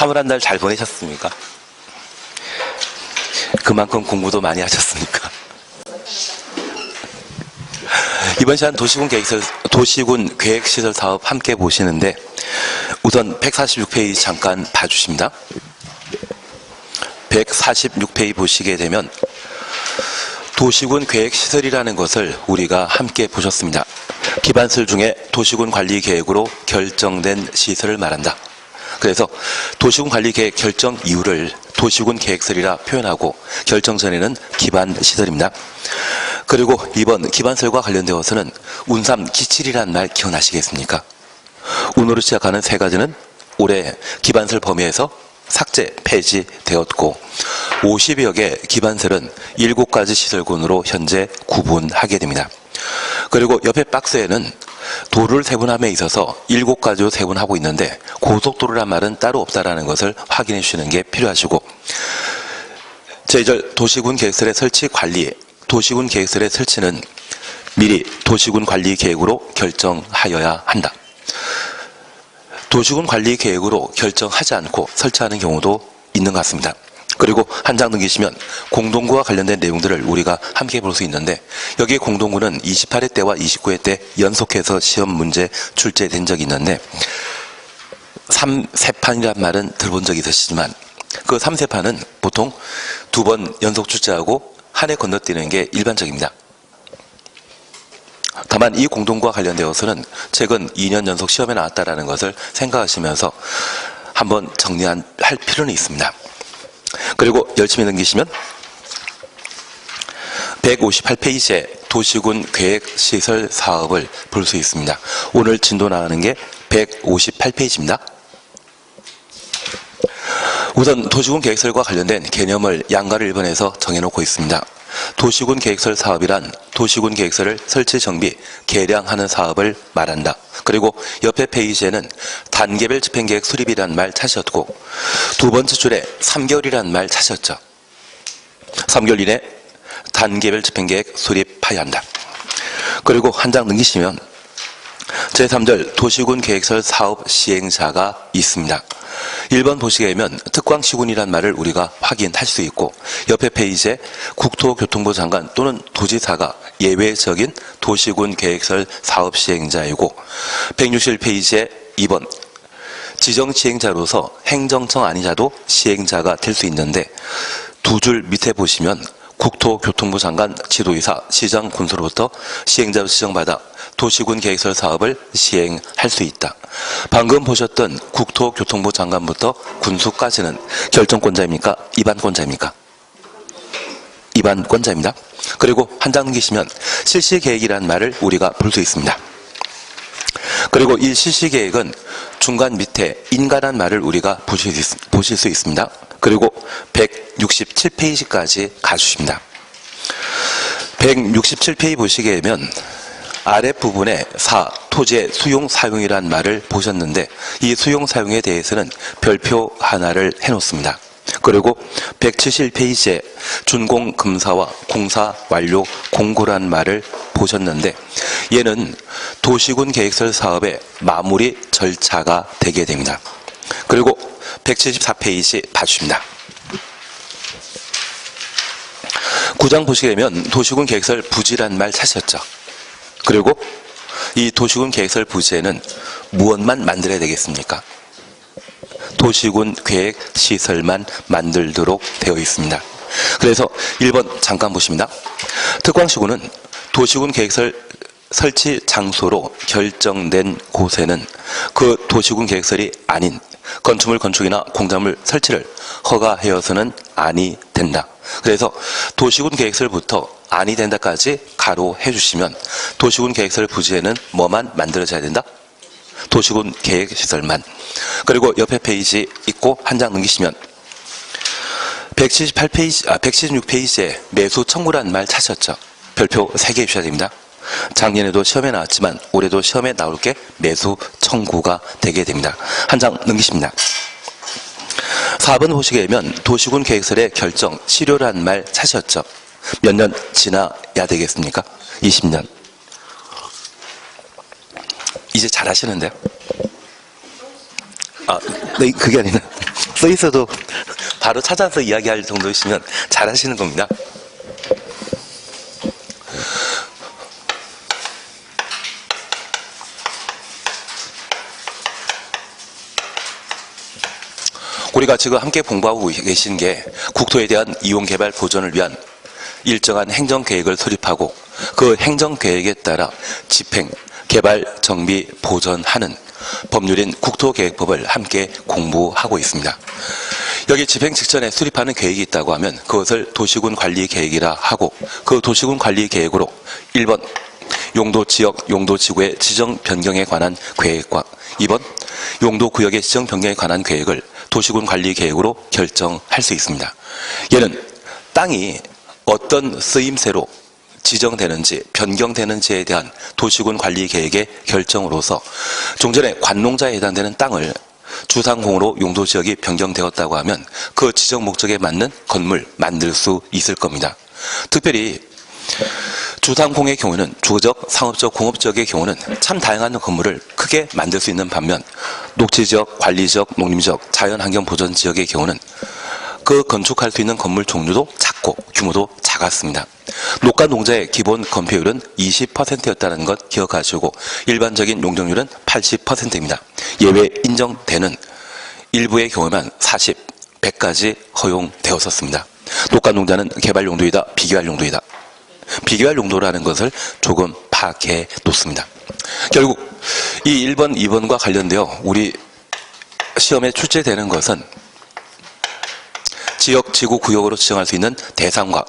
3월 한 달 잘 보내셨습니까? 그만큼 공부도 많이 하셨습니까? 이번 시간 도시군 계획시설 사업 함께 보시는데 우선 146페이지 잠깐 봐주십니다. 146페이지 보시게 되면 도시군 계획시설이라는 것을 우리가 함께 보셨습니다. 기반시설 중에 도시군 관리 계획으로 결정된 시설을 말한다. 그래서 도시군 관리 계획 결정 이유를 도시군 계획설이라 표현하고 결정 전에는 기반시설입니다. 그리고 이번 기반시설과 관련되어서는 운삼 기칠이라는 말 기억나시겠습니까? 운으로 시작하는 세 가지는 올해 기반시설 범위에서 삭제, 폐지되었고 50여 개 기반시설은 7가지 시설군으로 현재 구분하게 됩니다. 그리고 옆에 박스에는 도로를 세분함에 있어서 7가지로 세분하고 있는데 고속도로란 말은 따로 없다라는 것을 확인해 주시는 게 필요하시고 제1절 도시군 계획설의 설치 관리 도시군 계획설의 설치는 미리 도시군 관리 계획으로 결정하여야 한다. 도시군 관리 계획으로 결정하지 않고 설치하는 경우도 있는 것 같습니다. 그리고 한 장 넘기시면 공동구와 관련된 내용들을 우리가 함께 볼 수 있는데 여기에 공동구는 28회 때와 29회 때 연속해서 시험 문제 출제된 적이 있는데 3세판이란 말은 들어본 적이 있으시지만 그 3세판은 보통 2번 연속 출제하고 한 해 건너뛰는 게 일반적입니다. 다만 이 공동구와 관련되어서는 최근 2년 연속 시험에 나왔다는 것을 생각하시면서 한번 정리할 필요는 있습니다. 그리고 열심히 넘기시면 158페이지에 도시군 계획시설 사업을 볼 수 있습니다. 오늘 진도 나가는 게 158페이지입니다. 우선 도시군 계획설과 관련된 개념을 양가를 1번에서 정해놓고 있습니다. 도시군 계획설 사업이란 도시군 계획설을 설치, 정비, 개량하는 사업을 말한다. 그리고 옆에 페이지에는 단계별 집행계획 수립이란 말 찾으셨고 두 번째 줄에 3개월이란 말 찾으셨죠. 3개월 이내 단계별 집행계획 수립하여야 한다. 그리고 한 장 넘기시면 제3절 도시군 계획설 사업 시행자가 있습니다. 1번 보시게 되면 특광시군이란 말을 우리가 확인할 수 있고 옆에 페이지에 국토교통부 장관 또는 도지사가 예외적인 도시군 계획설 사업 시행자이고 161페이지에 2번 지정시행자로서 행정청 아니자도 시행자가 될 수 있는데 두 줄 밑에 보시면 국토교통부 장관, 지도이사, 시장, 군수로부터 시행자로 지정받아 도시군 계획설 사업을 시행할 수 있다. 방금 보셨던 국토교통부 장관부터 군수까지는 결정권자입니까? 입안권자입니까? 입안권자입니다. 그리고 한 장 넘기시면 실시계획이라는 말을 우리가 볼 수 있습니다. 그리고 이 실시계획은 중간 밑에 인가란 말을 우리가 보실 수 있습니다. 그리고 167페이지까지 가주십니다. 167페이지 보시게 되면 아랫부분에 토지의 수용 사용이란 말을 보셨는데 이 수용 사용에 대해서는 별표 하나를 해놓습니다. 그리고 170페이지에 준공검사와 공사 완료 공고란 말을 보셨는데 얘는 도시군 계획설 사업의 마무리 절차가 되게 됩니다. 그리고 174페이지 봐주십니다. 9장 보시게 되면 도시군 계획설 부지란 말 찾으셨죠. 그리고 이 도시군 계획설 부지에는 무엇만 만들어야 되겠습니까? 도시군 계획 시설만 만들도록 되어 있습니다. 그래서 1번 잠깐 보십니다. 특광시군은 도시군 계획설 설치 장소로 결정된 곳에는 그 도시군 계획설이 아닌 건축물 건축이나 공작물 설치를 허가하여서는 아니 된다. 그래서 도시군 계획설부터 아니 된다까지 가로해 주시면 도시군 계획설 부지에는 뭐만 만들어져야 된다? 도시군 계획시설만. 그리고 옆에 페이지 있고 한 장 넘기시면 176페이지에 매수 청구란 말 찾으셨죠? 별표 3개 주셔야 됩니다. 작년에도 시험에 나왔지만 올해도 시험에 나올 게 매수 청구가 되게 됩니다. 한 장 넘기십니다. 4번 보시게 되면 도시군 계획설의 결정, 실효란 말 찾으셨죠? 몇 년 지나야 되겠습니까? 20년. 이제 잘 하시는데요? 네, 그게 아니라 써 있어도 바로 찾아서 이야기할 정도이시면 잘하시는 겁니다. 우리가 지금 함께 공부하고 계신 게 국토에 대한 이용개발 보전을 위한 일정한 행정계획을 수립하고 그 행정계획에 따라 집행, 개발, 정비, 보전하는 법률인 국토계획법을 함께 공부하고 있습니다. 여기 집행 직전에 수립하는 계획이 있다고 하면 그것을 도시군관리계획이라 하고 그 도시군관리계획으로 1번 용도지역, 용도지구의 지정 변경에 관한 계획과 2번 용도구역의 지정 변경에 관한 계획을 도시군관리계획으로 결정할 수 있습니다. 얘는 땅이 어떤 쓰임새로 지정되는지 변경되는지에 대한 도시군관리계획의 결정으로서 종전에 관농자에 해당되는 땅을 주상공으로 용도지역이 변경되었다고 하면 그 지정 목적에 맞는 건물 만들 수 있을 겁니다. 특별히 주상공의 경우는 주거적, 상업적, 공업적의 경우는 참 다양한 건물을 크게 만들 수 있는 반면 녹지지역, 관리지역, 농림지역, 자연환경보전지역의 경우는 그 건축할 수 있는 건물 종류도 작고 규모도 작았습니다. 녹가 농자의 기본 건폐율은 20%였다는 것 기억하시고 일반적인 용적률은 80%입니다. 예외 인정되는 일부의 경우만 40, 100까지 허용되었었습니다. 녹가 농자는 개발 용도이다, 비개발 용도이다. 비개발 용도라는 것을 조금 파악해 놓습니다. 결국 이 1번, 2번과 관련되어 우리 시험에 출제되는 것은 지역, 지구, 구역으로 지정할 수 있는 대상과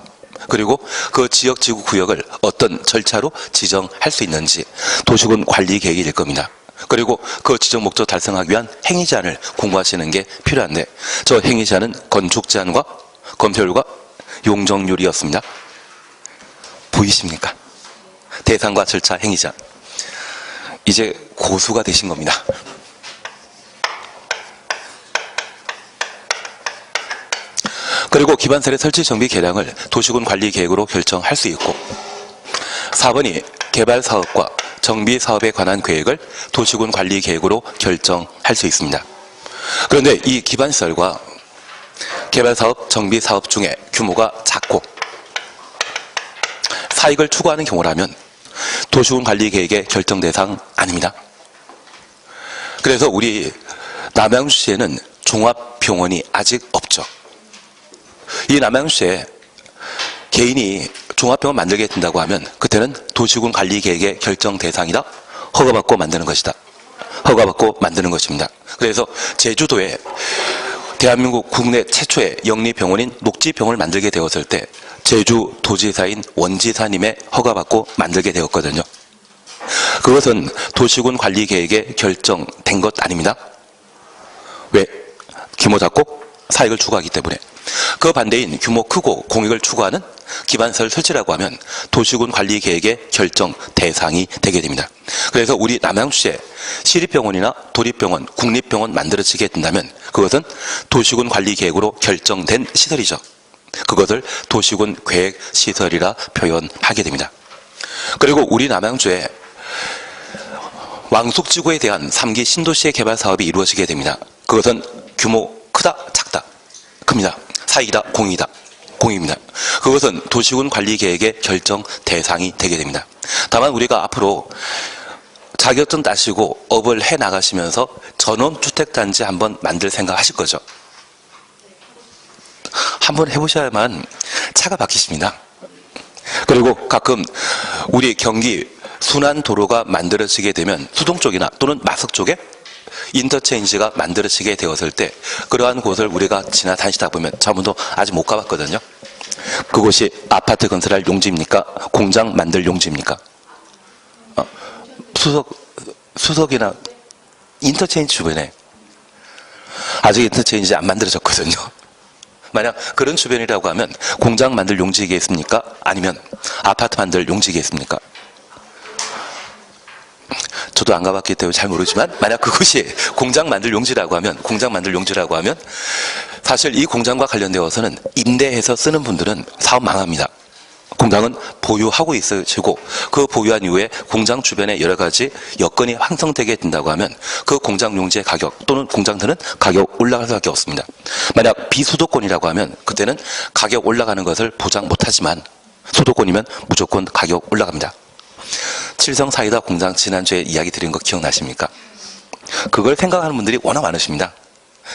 그리고 그 지역, 지구, 구역을 어떤 절차로 지정할 수 있는지 도시군 관리 계획이 될 겁니다. 그리고 그 지정 목적 달성하기 위한 행위 제한을 공부하시는 게 필요한데 저 행위 제한은 건축 제한과 건폐율과 용적률이었습니다. 보이십니까? 대상과 절차, 행위 제한. 이제 고수가 되신 겁니다. 그리고 기반설의 설치 정비 계량을 도시군 관리 계획으로 결정할 수 있고 4번이 개발 사업과 정비 사업에 관한 계획을 도시군 관리 계획으로 결정할 수 있습니다. 그런데 이 기반시설과 개발 사업, 정비 사업 중에 규모가 작고 사익을 추구하는 경우라면 도시군 관리 계획의 결정 대상 아닙니다. 그래서 우리 남양주시에는 종합병원이 아직 없죠. 이 남양주시에 개인이 종합병원 만들게 된다고 하면 그때는 도시군 관리 계획의 결정 대상이다. 허가받고 만드는 것이다. 허가받고 만드는 것입니다. 그래서 제주도에 대한민국 국내 최초의 영리병원인 녹지병원을 만들게 되었을 때 제주도지사인 원지사님의 허가받고 만들게 되었거든요. 그것은 도시군 관리 계획에 결정된 것 아닙니다. 왜? 규모 작고 사익을 추구하기 때문에. 그 반대인 규모 크고 공익을 추구하는 기반시설 설치라고 하면 도시군 관리 계획의 결정 대상이 되게 됩니다. 그래서 우리 남양주시에 시립병원이나 도립병원, 국립병원 만들어지게 된다면 그것은 도시군 관리 계획으로 결정된 시설이죠. 그것을 도시군 계획 시설이라 표현하게 됩니다. 그리고 우리 남양주에 왕숙지구에 대한 3기 신도시의 개발 사업이 이루어지게 됩니다. 그것은 규모 크다, 작다, 큽니다. 사익이다, 공익이다, 공익입니다. 그것은 도시군 관리 계획의 결정 대상이 되게 됩니다. 다만 우리가 앞으로 자격증 따시고 업을 해 나가시면서 전원주택단지 한번 만들 생각 하실 거죠. 한번 해보셔야만 차가 바뀌십니다. 그리고 가끔 우리 경기 순환도로가 만들어지게 되면 수동 쪽이나 또는 마석 쪽에 인터체인지가 만들어지게 되었을 때 그러한 곳을 우리가 지나다니시다 보면 저분도 아직 못 가봤거든요. 그곳이 아파트 건설할 용지입니까? 공장 만들 용지입니까? 수석이나 인터체인지 주변에 아직 인터체인지 안 만들어졌거든요. 만약 그런 주변이라고 하면 공장 만들 용지이겠습니까? 아니면 아파트 만들 용지이겠습니까? 저도 안 가봤기 때문에 잘 모르지만 만약 그것이 공장 만들 용지라고 하면 사실 이 공장과 관련되어서는 임대해서 쓰는 분들은 사업 망합니다. 공장은 보유하고 있어지고 그 보유한 이후에 공장 주변에 여러 가지 여건이 형성되게 된다고 하면 그 공장 용지의 가격 또는 공장들은 가격 올라갈 수밖에 없습니다. 만약 비수도권이라고 하면 그때는 가격 올라가는 것을 보장 못하지만 수도권이면 무조건 가격 올라갑니다. 칠성 사이다 공장 지난주에 이야기 드린 거 기억나십니까? 그걸 생각하는 분들이 워낙 많으십니다.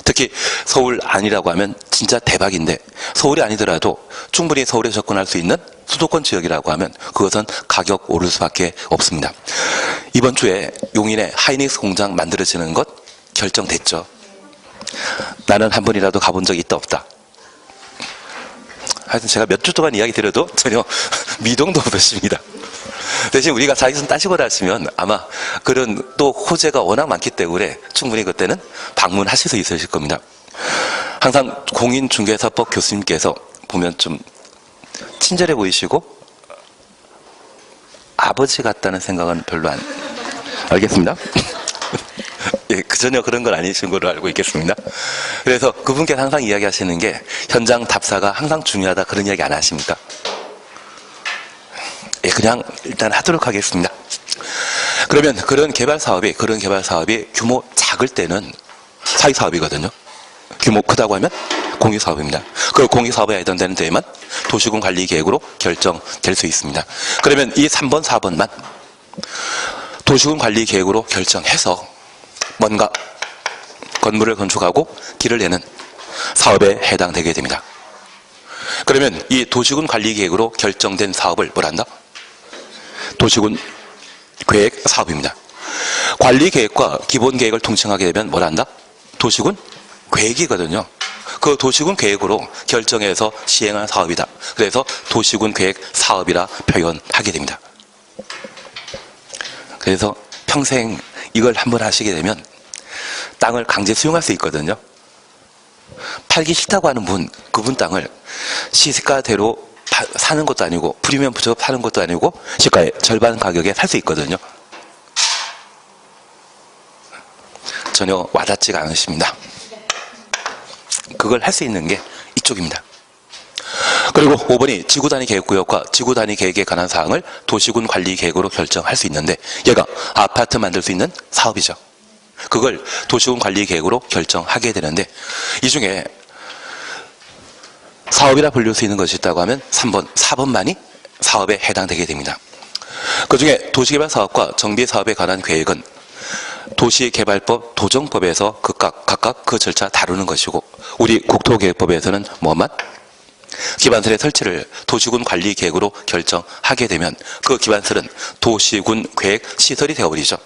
특히 서울 아니라고 하면 진짜 대박인데 서울이 아니더라도 충분히 서울에 접근할 수 있는 수도권 지역이라고 하면 그것은 가격 오를 수밖에 없습니다. 이번 주에 용인에 하이닉스 공장 만들어지는 것 결정됐죠. 나는 한 번이라도 가본 적이 있다 없다. 하여튼 제가 몇 주 동안 이야기 드려도 전혀 미동도 없으십니다. 대신 우리가 자기손 따시고 나시면 아마 그런 또 호재가 워낙 많기 때문에 충분히 그때는 방문하실 수 있으실 겁니다. 항상 공인중개사법 교수님께서 보면 좀 친절해 보이시고 아버지 같다는 생각은 별로 안 알겠습니다. 예, 전혀 그런 건 아니신 걸로 알고 있겠습니다. 그래서 그분께서 항상 이야기하시는 게 현장 답사가 항상 중요하다 그런 이야기 안 하십니까? 예, 그냥 일단 하도록 하겠습니다. 그러면 그런 개발 사업이 규모 작을 때는 사기 사업이거든요. 규모 크다고 하면 공익 사업입니다. 그 공익 사업에 해당되는 데에만 도시군 관리 계획으로 결정될 수 있습니다. 그러면 이 3번, 4번만 도시군 관리 계획으로 결정해서 뭔가 건물을 건축하고 길을 내는 사업에 해당되게 됩니다. 그러면 이 도시군 관리 계획으로 결정된 사업을 뭐란다? 도시군 계획 사업입니다. 관리 계획과 기본 계획을 통칭하게 되면 뭐란다? 도시군 계획이거든요. 그 도시군 계획으로 결정해서 시행한 사업이다. 그래서 도시군 계획 사업이라 표현하게 됩니다. 그래서 평생 이걸 한번 하시게 되면 땅을 강제 수용할 수 있거든요. 팔기 싫다고 하는 분, 그분 땅을 시가대로 사는 것도 아니고 프리미엄 붙여서 파는 것도 아니고 시가의 절반 가격에 살 수 있거든요. 전혀 와닿지가 않으십니다. 그걸 할 수 있는 게 이쪽입니다. 그리고 5번이 지구단위 계획구역과 지구단위 계획에 관한 사항을 도시군 관리 계획으로 결정할 수 있는데 얘가 아파트 만들 수 있는 사업이죠. 그걸 도시군 관리 계획으로 결정하게 되는데 이 중에 사업이라 불릴 수 있는 것이 있다고 하면 3번, 4번만이 사업에 해당되게 됩니다. 그 중에 도시개발 사업과 정비 사업에 관한 계획은 도시개발법, 도정법에서 각각 그 절차 다루는 것이고 우리 국토계획법에서는 뭐만? 기반설의 설치를 도시군 관리 계획으로 결정하게 되면 그 기반설은 도시군 계획 시설이 되어버리죠.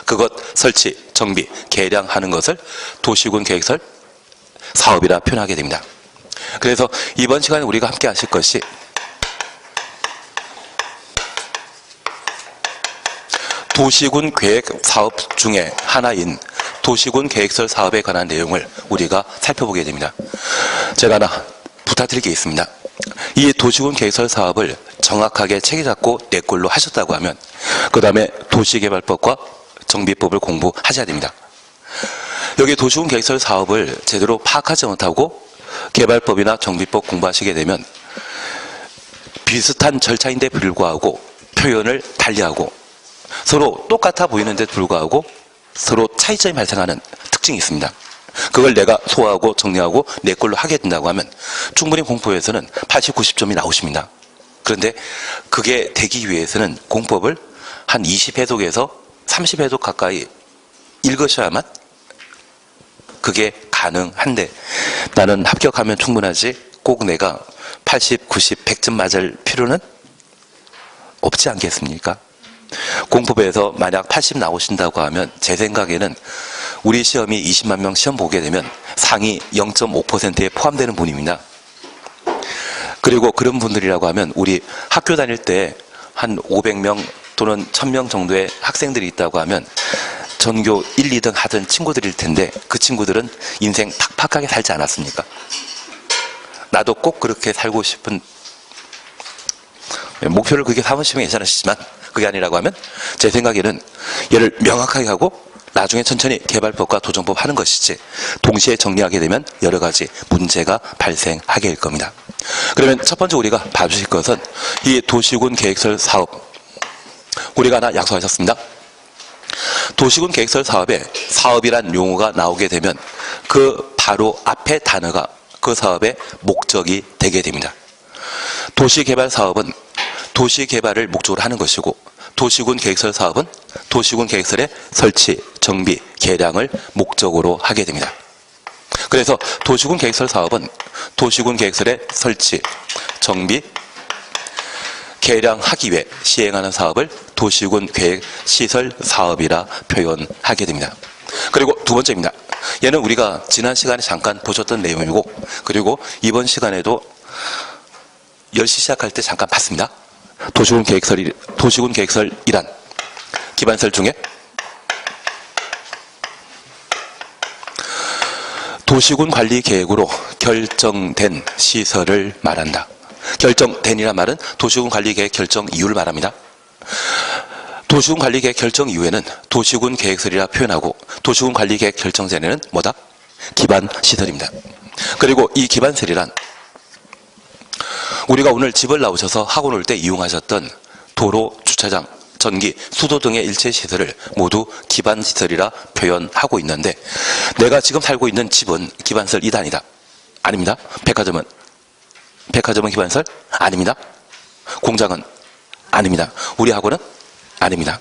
그것 설치, 정비, 개량하는 것을 도시군 계획설 사업이라 표현하게 됩니다. 그래서 이번 시간에 우리가 함께 하실 것이 도시군 계획 사업 중에 하나인 도시군 계획설 사업에 관한 내용을 우리가 살펴보게 됩니다. 제가 하나 부탁드릴 게 있습니다. 이 도시군 계획설 사업을 정확하게 체계 잡고 내 걸로 하셨다고 하면 그 다음에 도시개발법과 정비법을 공부하셔야 됩니다. 여기 도시군 계획설 사업을 제대로 파악하지 못하고 개발법이나 정비법 공부하시게 되면 비슷한 절차인데 불구하고 표현을 달리하고 서로 똑같아 보이는데 불구하고 서로 차이점이 발생하는 특징이 있습니다. 그걸 내가 소화하고 정리하고 내 걸로 하게 된다고 하면 충분히 공법에서는 80, 90점이 나오십니다. 그런데 그게 되기 위해서는 공법을 한 20회독에서 30회독 가까이 읽으셔야만 그게 가능한데 나는 합격하면 충분하지 꼭 내가 80, 90, 100점 맞을 필요는 없지 않겠습니까? 공법에서 만약 80 나오신다고 하면 제 생각에는 우리 시험이 20만 명 시험 보게 되면 상위 0.5%에 포함되는 분입니다. 그리고 그런 분들이라고 하면 우리 학교 다닐 때 한 500명 또는 1000명 정도의 학생들이 있다고 하면 전교 1, 2등 하던 친구들일 텐데 그 친구들은 인생 팍팍하게 살지 않았습니까? 나도 꼭 그렇게 살고 싶은 목표를 그렇게 삼으시면 괜찮으시지만 그게 아니라고 하면 제 생각에는 얘를 명확하게 하고 나중에 천천히 개발법과 도정법 하는 것이지 동시에 정리하게 되면 여러 가지 문제가 발생하게 될 겁니다. 그러면 첫 번째 우리가 봐주실 것은 이 도시군 계획설 사업. 우리가 하나 약속하셨습니다. 도시군 계획설 사업에 사업이란 용어가 나오게 되면 그 바로 앞에 단어가 그 사업의 목적이 되게 됩니다. 도시개발 사업은 도시개발을 목적으로 하는 것이고, 도시군 계획설 사업은 도시군 계획설의 설치, 정비, 개량을 목적으로 하게 됩니다. 그래서 도시군 계획설 사업은 도시군 계획설의 설치, 정비, 개량하기 위해 시행하는 사업을 도시군 계획 시설 사업이라 표현하게 됩니다. 그리고 두 번째입니다. 얘는 우리가 지난 시간에 잠깐 보셨던 내용이고, 그리고 이번 시간에도 10시 시작할 때 잠깐 봤습니다. 도시군 계획설이란 기반설 중에 도시군 관리 계획으로 결정된 시설을 말한다. 결정된이란 말은 도시군 관리 계획 결정 이유를 말합니다. 도시군 관리 계획 결정 이후에는 도시군 계획설이라 표현하고, 도시군 관리 계획 결정 전에는 뭐다? 기반 시설입니다. 그리고 이 기반설이란 우리가 오늘 집을 나오셔서 학원 올 때 이용하셨던 도로, 주차장, 전기, 수도 등의 일체 시설을 모두 기반 시설이라 표현하고 있는데, 내가 지금 살고 있는 집은 기반설 2단이다. 아닙니다. 백화점은 기반설? 아닙니다. 공장은? 아닙니다. 우리 학원은? 아닙니다.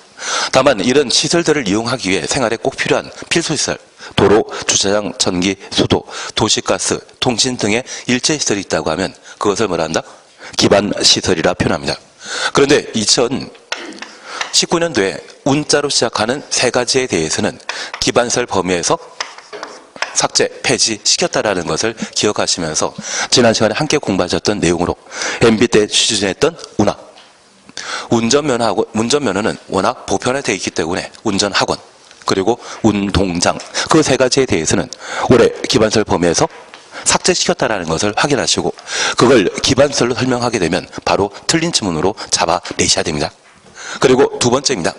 다만 이런 시설들을 이용하기 위해 생활에 꼭 필요한 필수시설, 도로, 주차장, 전기, 수도, 도시가스, 통신 등의 일체시설이 있다고 하면 그것을 뭐라 한다? 기반시설이라 표현합니다. 그런데 2019년도에 운자로 시작하는 세 가지에 대해서는 기반시설 범위에서 삭제, 폐지시켰다라는 것을 기억하시면서 지난 시간에 함께 공부하셨던 내용으로 MB 때 추진했던 운하, 운전면허는 워낙 보편화되어 있기 때문에 운전학원, 그리고 운동장, 그 세 가지에 대해서는 올해 기반설 범위에서 삭제시켰다라는 것을 확인하시고, 그걸 기반설로 설명하게 되면 바로 틀린 지문으로 잡아내셔야 됩니다. 그리고 두 번째입니다.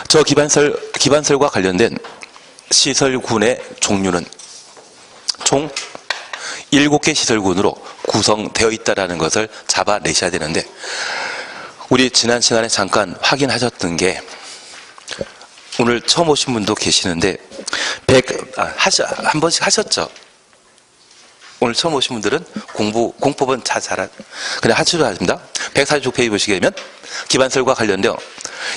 저 기반설과 관련된 시설군의 종류는 총 7개 시설군으로 구성되어 있다는 것을 잡아내셔야 되는데, 우리 지난 시간에 잠깐 확인하셨던 게, 오늘 처음 오신 분도 계시는데 한 번씩 하셨죠? 오늘 처음 오신 분들은 공법은 그냥 하시려 합니다. 146페이지 보시게 되면 기반설과 관련된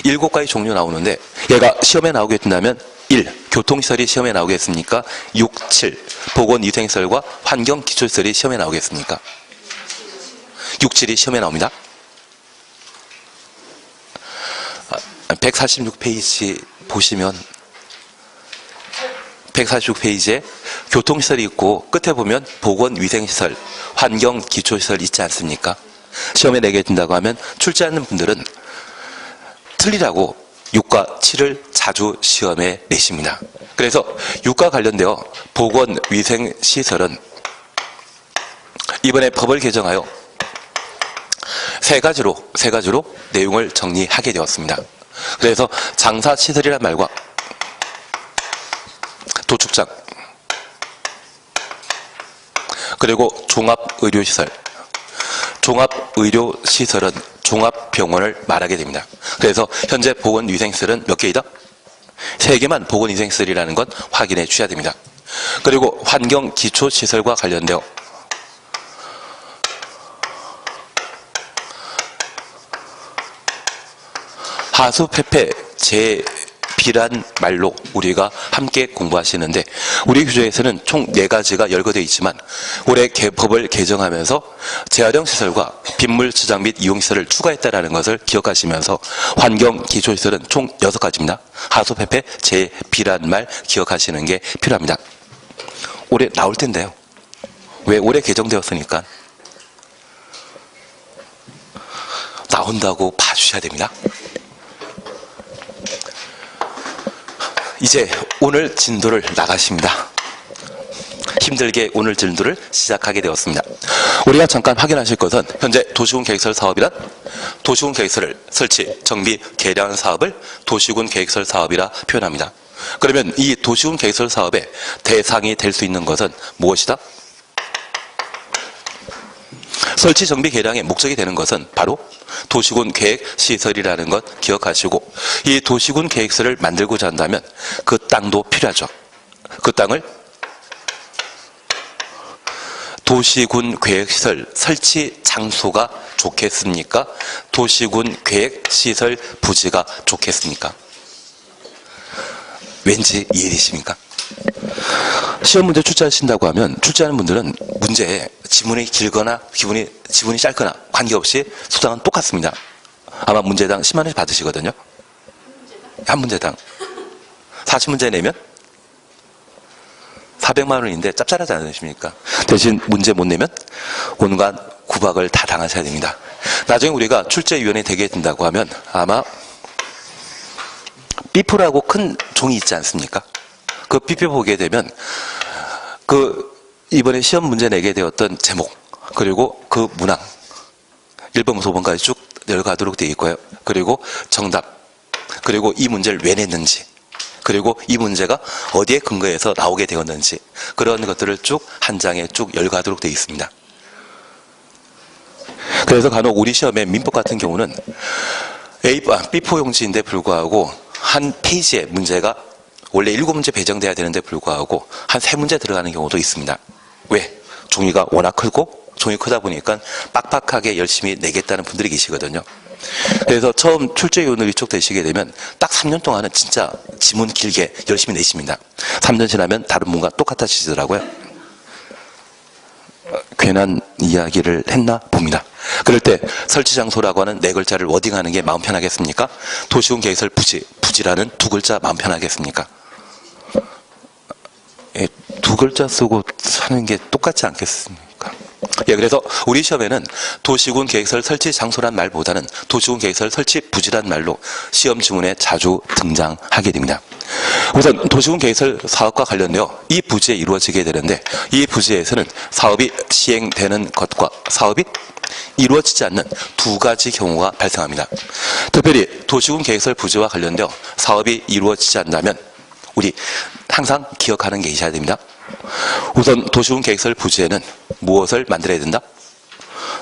7가지 종류 나오는데, 얘가 시험에 나오게 된다면 1. 교통시설이 시험에 나오겠습니까? 6, 7. 보건위생시설과 환경기초시설이 시험에 나오겠습니까? 6, 7이 시험에 나옵니다. 146페이지 보시면 146페이지에 교통시설이 있고 끝에 보면 보건위생시설, 환경기초시설 있지 않습니까? 시험에 내게 된다고 하면 출제하는 분들은 틀리라고 6과 7을 자주 시험에 내십니다. 그래서 6과 관련되어 보건위생시설은 이번에 법을 개정하여 세 가지로 내용을 정리하게 되었습니다. 그래서 장사시설이란 말과 도축장, 그리고 종합의료시설은 종합병원을 말하게 됩니다. 그래서 현재 보건위생시설은 몇 개이다? 3개만 보건위생시설이라는 것 확인해 주셔야 됩니다. 그리고 환경기초시설과 관련되어 하수폐폐 재비란 말로 우리가 함께 공부하시는데, 우리 규정에서는 총 4가지가 열거되어 있지만 올해 법을 개정하면서 재활용시설과 빗물 저장 및 이용시설을 추가했다는 것을 기억하시면서 환경기초시설은 총 6가지입니다. 하수폐폐 재비란 말 기억하시는 게 필요합니다. 올해 나올 텐데요. 왜? 올해 개정되었으니까 나온다고 봐주셔야 됩니다. 이제 오늘 진도를 나가십니다. 힘들게 오늘 진도를 시작하게 되었습니다. 우리가 잠깐 확인하실 것은 현재 도시군 계획설 사업이란 도시군 계획설을 설치, 정비, 개량하는 사업을 도시군 계획설 사업이라 표현합니다. 그러면 이 도시군 계획설 사업의 대상이 될 수 있는 것은 무엇이다? 설치 정비 계량의 목적이 되는 것은 바로 도시군 계획 시설이라는 것 기억하시고, 이 도시군 계획서를 만들고자 한다면 그 땅도 필요하죠. 그 땅을 도시군 계획시설 설치 장소가 좋겠습니까? 도시군 계획시설 부지가 좋겠습니까? 왠지 이해되십니까? 시험 문제 출제하신다고 하면 출제하는 분들은 문제에 지문이 길거나 지문이 짧거나 관계없이 수당은 똑같습니다. 아마 문제당 10만 원씩 받으시거든요. 한 문제당 40문제 내면 400만 원인데 짭짤하지 않으십니까? 대신 문제 못 내면 온갖 구박을 다 당하셔야 됩니다. 나중에 우리가 출제위원회 되게 된다고 하면 아마 삐프라고 큰 종이 있지 않습니까? 그 삐표 보게 되면 이번에 시험 문제 내게 되었던 제목, 그리고 그 문항 1번부터 5번까지 쭉 내려가도록 되어 있고요. 그리고 정답, 그리고 이 문제를 왜 냈는지, 그리고 이 문제가 어디에 근거해서 나오게 되었는지, 그런 것들을 쭉 한 장에 쭉 열가도록 되어 있습니다. 그래서 간혹 우리 시험에 민법 같은 경우는 B4 용지인데 불구하고 한 페이지에 문제가 원래 7문제 배정돼야 되는데 불구하고 한 3문제 들어가는 경우도 있습니다. 왜? 종이가 워낙 크고 종이 크다 보니까 빡빡하게 열심히 내겠다는 분들이 계시거든요. 그래서 처음 출제위원으로 위촉되시게 되면 딱 3년 동안은 진짜 지문 길게 열심히 내십니다. 3년 지나면 다른 분과 똑같아지더라고요. 괜한 이야기를 했나 봅니다. 그럴 때 설치 장소라고 하는 4글자를 워딩하는 게 마음 편하겠습니까? 도시군 계획설 부지라는 2글자 마음 편하겠습니까? 2글자 쓰고 사는 게 똑같지 않겠습니까? 그래서 우리 시험에는 도시군 계획설 설치 장소란 말보다는 도시군 계획설 설치 부지란 말로 시험 지문에 자주 등장하게 됩니다. 우선 도시군 계획설 사업과 관련되어 이 부지에 이루어지게 되는데, 이 부지에서는 사업이 시행되는 것과 사업이 이루어지지 않는 2가지 경우가 발생합니다. 특별히 도시군 계획설 부지와 관련되어 사업이 이루어지지 않는다면 우리 항상 기억하는 게 있어야 됩니다. 우선 도시군 계획설 부지에는 무엇을 만들어야 된다?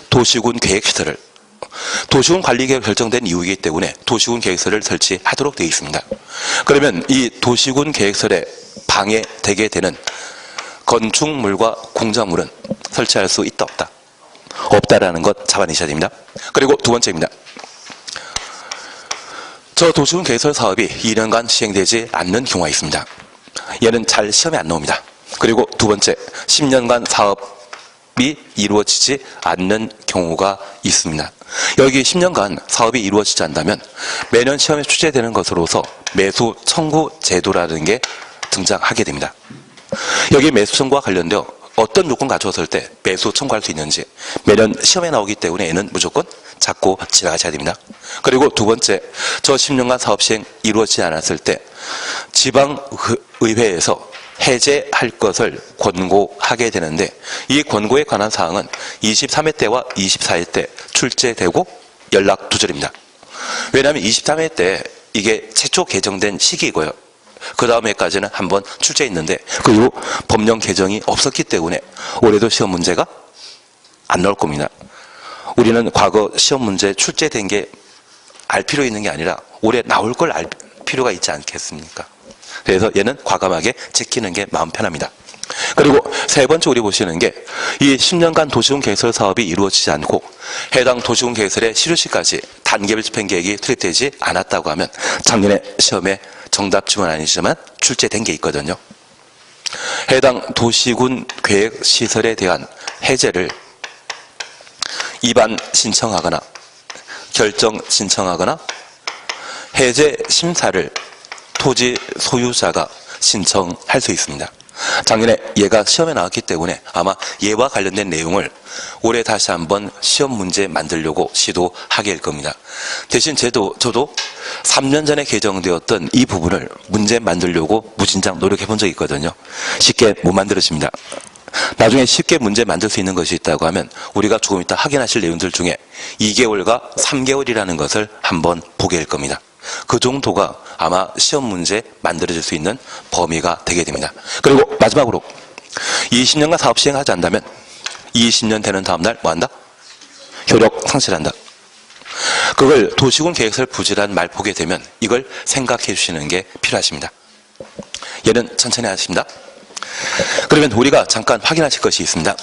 도시군 계획시설을, 도시군 관리계획 결정된 이유이기 때문에 도시군 계획설을 설치하도록 되어 있습니다. 그러면 이 도시군 계획설에 방해되게 되는 건축물과 공작물은 설치할 수 있다 없다? 없다라는 것 잡아내셔야 됩니다. 그리고 2번째입니다. 저 도시군 계획설 사업이 2년간 시행되지 않는 경우가 있습니다. 얘는 잘 시험에 안 나옵니다. 그리고 2번째, 10년간 사업이 이루어지지 않는 경우가 있습니다. 여기 10년간 사업이 이루어지지 않는다면 매년 시험에 출제되는 것으로서 매수 청구 제도라는 게 등장하게 됩니다. 여기 매수 청구와 관련되어 어떤 요건 갖췄을 때 매수 청구할 수 있는지 매년 시험에 나오기 때문에 얘는 무조건 잡고 지나가셔야 됩니다. 그리고 2번째, 저 10년간 사업 시행 이루어지지 않았을 때 지방의회에서 해제할 것을 권고하게 되는데, 이 권고에 관한 사항은 23회 때와 24회 때 출제되고 연락 두절입니다. 왜냐하면 23회 때 이게 최초 개정된 시기이고요. 그 다음 해까지는 한번 출제했는데 그 이후 법령 개정이 없었기 때문에 올해도 시험 문제가 안 나올 겁니다. 우리는 과거 시험 문제 출제된 게 알 필요 있는 게 아니라 올해 나올 걸 알 필요가 있지 않겠습니까? 그래서 얘는 과감하게 지키는 게 마음 편합니다. 그리고 3번째 우리 보시는 게 이 10년간 도시군 계획설 사업이 이루어지지 않고 해당 도시군 계획설의 실효시까지 단계별 집행계획이 투입되지 않았다고 하면 작년에 시험에 정답 지문 아니지만 출제된 게 있거든요. 해당 도시군 계획 시설에 대한 해제를 입안 신청하거나 결정 신청하거나 해제 심사를 토지 소유자가 신청할 수 있습니다. 작년에 얘가 시험에 나왔기 때문에 아마 얘와 관련된 내용을 올해 다시 한번 시험 문제 만들려고 시도하게 될 겁니다. 대신 저도 3년 전에 개정되었던 이 부분을 문제 만들려고 무진장 노력해 본 적이 있거든요. 쉽게 못 만들어집니다. 나중에 쉽게 문제 만들 수 있는 것이 있다고 하면 우리가 조금 이따 확인하실 내용들 중에 2개월과 3개월이라는 것을 한번 보게 될 겁니다. 그 정도가 아마 시험 문제 만들어질 수 있는 범위가 되게 됩니다. 그리고 마지막으로 20년간 사업 시행하지 않는다면 20년 되는 다음날 뭐 한다? 효력 상실한다. 그걸 도시군 계획설 부지란 말 보게 되면 이걸 생각해 주시는 게 필요하십니다. 얘는 천천히 하십니다. 그러면 우리가 잠깐 확인하실 것이 있습니다.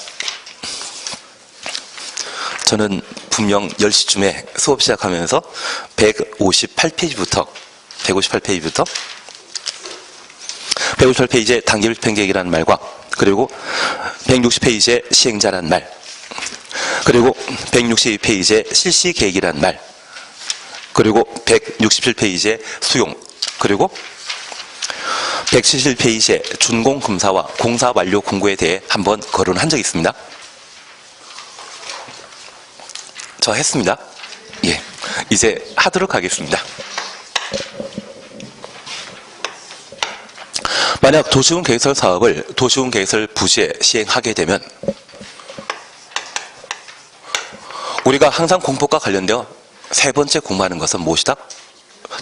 저는 분명 10시쯤에 수업 시작하면서 158페이지부터 158페이지의 단계별편 계획이라는 말과 그리고 160페이지의 시행자라는 말 그리고 162페이지의 실시 계획이라는 말 그리고 167페이지의 수용 그리고 170페이지의 준공 검사와 공사 완료 공고에 대해 한번 거론한 적이 있습니다. 저 했습니다. 예, 이제 하도록 하겠습니다. 만약 도시군 계획설 사업을 도시군 계획설 부지에 시행하게 되면 우리가 항상 공법과 관련되어 세 번째 공부하는 것은 무엇이다?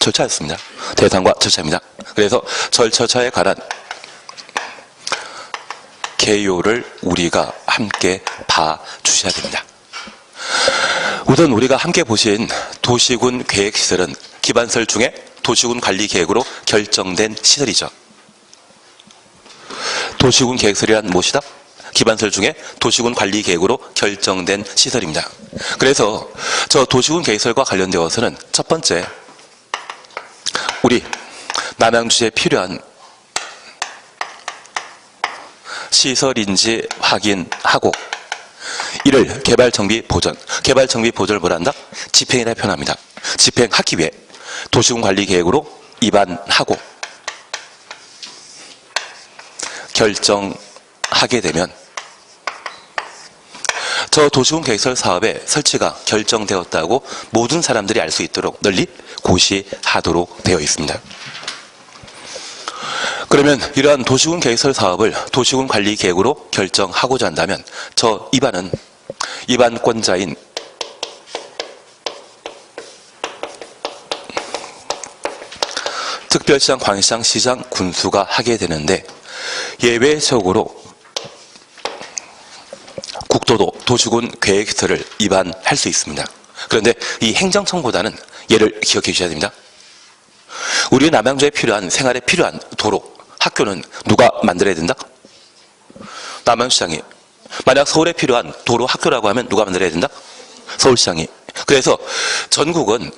절차였습니다. 대상과 절차입니다. 그래서 절차에 관한 개요를 우리가 함께 봐주셔야 됩니다. 우선 우리가 함께 보신 도시군 계획시설은 기반설 중에 도시군 관리계획으로 결정된 시설이죠. 도시군 계획설이란 무엇이다? 기반설 중에 도시군 관리계획으로 결정된 시설입니다. 그래서 저 도시군 계획설과 관련되어서는 첫 번째, 우리 남양주에 필요한 시설인지 확인하고 이를 개발정비 보전을 뭐란다? 집행이라 표현합니다. 집행하기 위해 도시군 관리계획으로 입안하고 결정하게 되면 저 도시군 계획설 사업의 설치가 결정되었다고 모든 사람들이 알 수 있도록 널리 고시하도록 되어 있습니다. 그러면 이러한 도시군 계획설 사업을 도시군 관리계획으로 결정하고자 한다면 저 입안은 입안권자인 특별시장, 광시장, 시장, 군수가 하게 되는데 예외적으로 국도도 도시군 계획서를 입안할 수 있습니다. 그런데 이 행정청보다는 얘를 기억해 주셔야 됩니다. 우리 남양주에 필요한 생활에 필요한 도로, 학교는 누가 만들어야 된다? 남양시장이. 만약 서울에 필요한 도로, 학교라고 하면 누가 만들어야 된다? 서울시장이. 그래서 전국은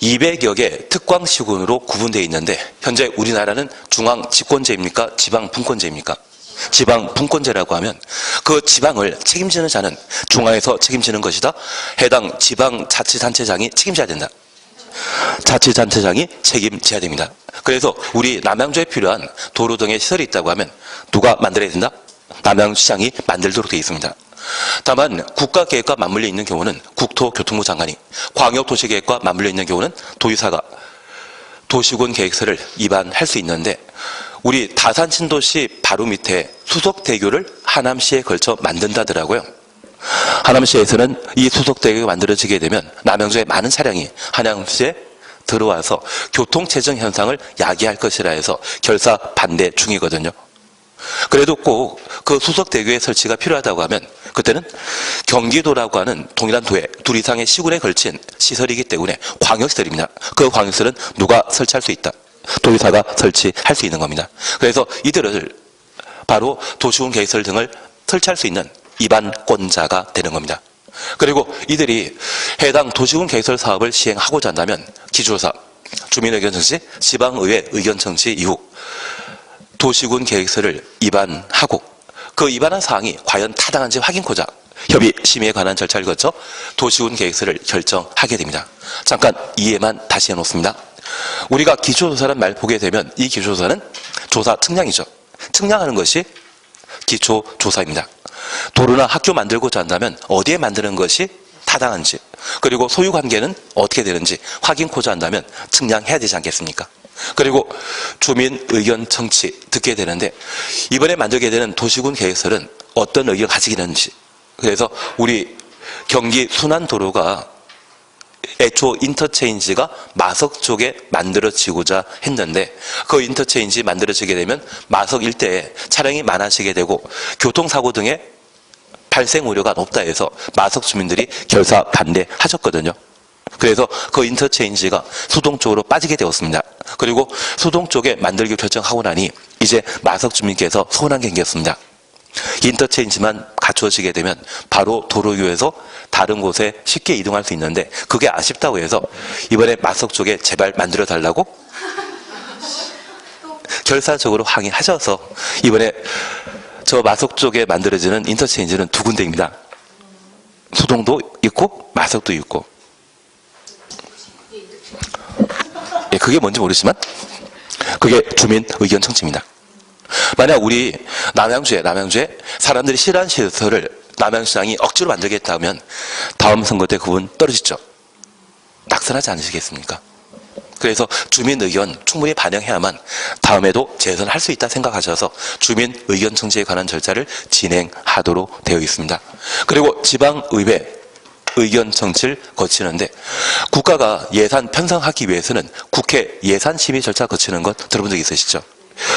200여 개 특광시군으로 구분되어 있는데 현재 우리나라는 중앙 집권제입니까? 지방 분권제입니까? 지방 분권제라고 하면 그 지방을 책임지는 자는 중앙에서 책임지는 것이다. 해당 지방자치단체장이 책임져야 된다. 자치단체장이 책임져야 됩니다. 그래서 우리 남양주에 필요한 도로 등의 시설이 있다고 하면 누가 만들어야 된다? 남양시장이 만들도록 되어 있습니다. 다만 국가계획과 맞물려 있는 경우는 국토교통부 장관이, 광역도시계획과 맞물려 있는 경우는 도의사가 도시군 계획서를 입안할 수 있는데 우리 다산 신도시 바로 밑에 수석대교를 하남시에 걸쳐 만든다더라고요. 하남시에서는 이 수석대교가 만들어지게 되면 남양주의 많은 차량이 하남시에 들어와서 교통체증 현상을 야기할 것이라 해서 결사 반대 중이거든요. 그래도 꼭 그 수석대교의 설치가 필요하다고 하면 그때는 경기도라고 하는 동일한 도에 둘 이상의 시군에 걸친 시설이기 때문에 광역시설입니다. 그 광역시설은 누가 설치할 수 있다? 도의사가 설치할 수 있는 겁니다. 그래서 이들을 바로 도시군 계획설 등을 설치할 수 있는 입안권자가 되는 겁니다. 그리고 이들이 해당 도시군 계획설 사업을 시행하고자 한다면 기초조사, 주민의견 청취, 지방의회 의견 청취 이후 도시군 계획서를 입안하고 그 입안한 사항이 과연 타당한지 확인코자 협의 심의에 관한 절차를 거쳐 도시군 계획서를 결정하게 됩니다. 잠깐 이해만 다시 해놓습니다. 우리가 기초조사란 말 보게 되면 이 기초조사는 조사 측량이죠. 측량하는 것이 기초조사입니다. 도로나 학교 만들고자 한다면 어디에 만드는 것이 타당한지 그리고 소유관계는 어떻게 되는지 확인코자 한다면 측량해야 되지 않겠습니까? 그리고 주민 의견 청취 듣게 되는데 이번에 만들게 되는 도시군 계획설은 어떤 의견을 가지게 되는지 그래서 우리 경기 순환도로가 애초 인터체인지가 마석 쪽에 만들어지고자 했는데 그 인터체인지 만들어지게 되면 마석 일대에 차량이 많아지게 되고 교통사고 등의 발생 우려가 높다 해서 마석 주민들이 결사 반대하셨거든요. 그래서 그 인터체인지가 수동 쪽으로 빠지게 되었습니다. 그리고 수동 쪽에 만들기 결정하고 나니 이제 마석 주민께서 서운한 게 생겼습니다. 인터체인지만 갖추어지게 되면 바로 도로교에서 다른 곳에 쉽게 이동할 수 있는데 그게 아쉽다고 해서 이번에 마석 쪽에 제발 만들어 달라고 결사적으로 항의하셔서 이번에 저 마석 쪽에 만들어지는 인터체인지는 두 군데입니다. 수동도 있고 마석도 있고. 예, 그게 뭔지 모르지만 그게 주민 의견 청취입니다. 만약 우리 남양주에 사람들이 싫어하는 시설을 남양시장이 억지로 만들겠다 하면 다음 선거 때 그분 떨어지죠. 낙선하지 않으시겠습니까? 그래서 주민 의견 충분히 반영해야만 다음에도 재선할 수 있다 생각하셔서 주민 의견 청취에 관한 절차를 진행하도록 되어 있습니다. 그리고 지방의회 의견 청취를 거치는데 국가가 예산 편성하기 위해서는 국회 예산 심의 절차 거치는 것 들어본 적 있으시죠?